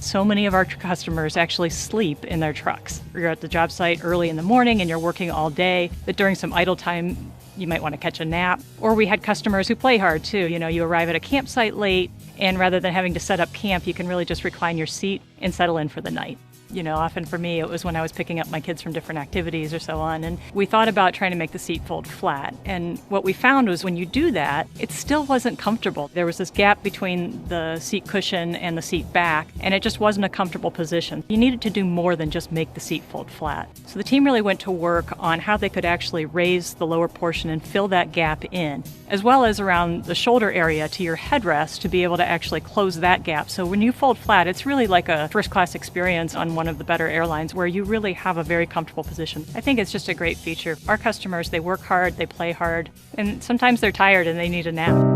so many of our customers actually sleep in their trucks. You're at the job site early in the morning and you're working all day, but during some idle time, you might want to catch a nap. Or we had customers who play hard too. You arrive at a campsite late, and rather than having to set up camp, you can really just recline your seat and settle in for the night. Often for me, it was when I was picking up my kids from different activities or so on. And we thought about trying to make the seat fold flat. And what we found was when you do that, it still wasn't comfortable. There was this gap between the seat cushion and the seat back, and it just wasn't a comfortable position. You needed to do more than just make the seat fold flat. So the team really went to work on how they could actually raise the lower portion and fill that gap in, as well as around the shoulder area to your headrest to be able to actually close that gap. So when you fold flat, it's really like a first-class experience on one of the better airlines where you really have a very comfortable position. I think it's just a great feature. Our customers, they work hard, they play hard, and sometimes they're tired and they need a nap.